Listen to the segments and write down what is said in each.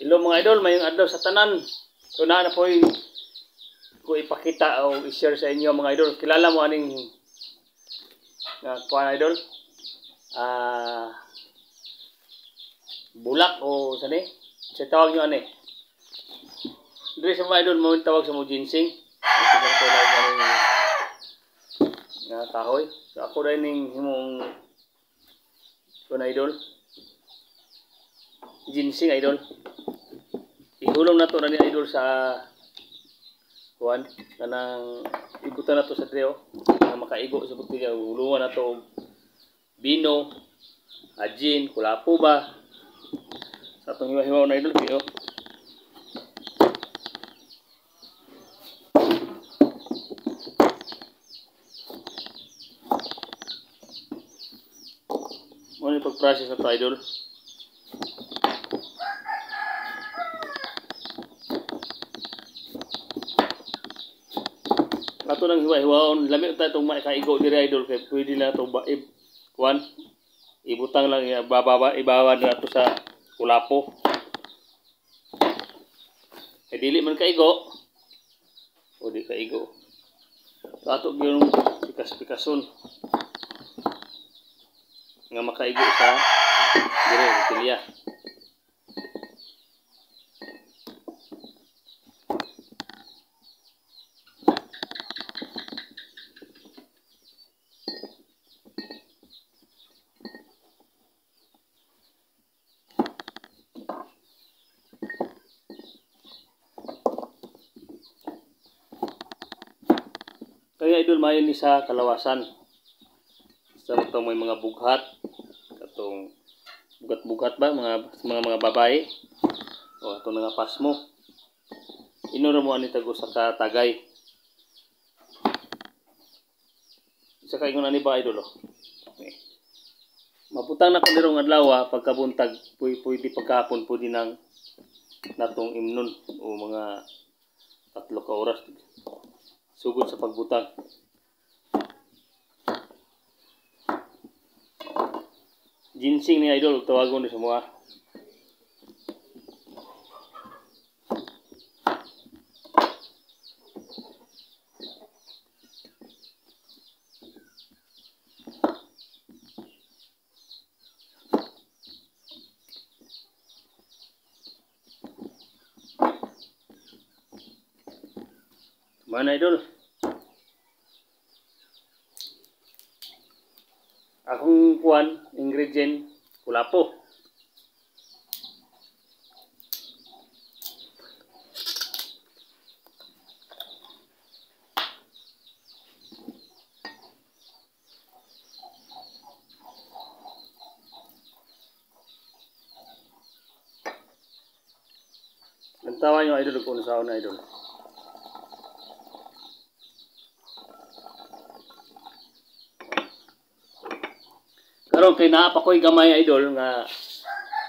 Hello mga idol, mayong adlaw sa tanan. So na po ko ipakita o i-share sa inyo mga idol. Kilala mo aning kuan idol? Bulak o sani? Sa tawag nyo ani? Dili sa mga idol mo tawag sa mo ginseng. Ito lang aning nga kahoy. So ako rin ning himong kuan idol. Ginseng idol. Ihulong na to na ni idol sa kuan kanang ibutan na to sa trio na makaigo sa butilya. Hulungan na to bino, gin, kulapo ba sa itong hiwa-hiwa na idol pero ano yung pag-process na to idol. Ato nang hiwa-hiwaon, lami ta itong makaigo diri idol kay pwede na ito kuan ibutang lang ibawa na ito sa kulapo. Kay dili man kaigo o di kaigo. Ato yung pikas-pikason nga makaigo sa diri butilya. Kaya idol mayon ni sa kalawasan. Sa itong may mga bughat, katong bugat-bugat ba mga babae o atong mga pasmo. Inura mo ani tago sa katagay. Isa ka ingon ani ba idol? Okay. Maputang na ko dirong adlaw pagkabuntag pwede pagkahapon pwede nang natong imnon o mga 3 ka oras sugod sa pagbutang. Ginseng ni idol tawagon ni semua. Mana idol? Akong kuan ingredient kulapo. Lantawan nyo idol kung saan na idol. Karon kay naa pa koy gamay idol nga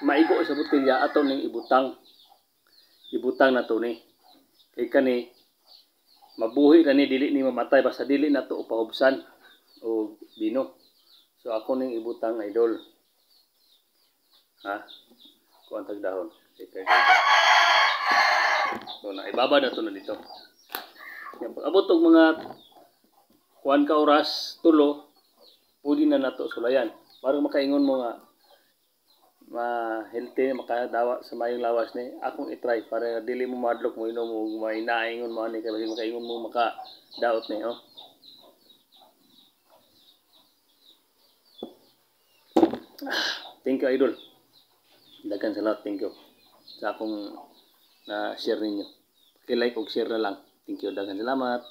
maigo sa botelya ato ning ibutang. Ibutang na to ni. Kay kani mabuhi na ni dili ni mamatay basta dili na to upahubsan o bino. So ako ning ibutang idol. Ha? Kuan tag dahon. Okay. So na ibaba na to na dito. Yan pag abot og mga kuan ka oras tulo pwede na nato sulayan. Para makaingon mo nga ma-healthy, makadawa sa mayong lawas ni. Akong i-try para dili mo madlok mo inom mo may naingon mo ani kay makaingon mo makadaot ni oh. Thank you idol. Daghan salamat, thank you sa akong na share ninyo. Paki-like og share na lang. Thank you, daghan salamat.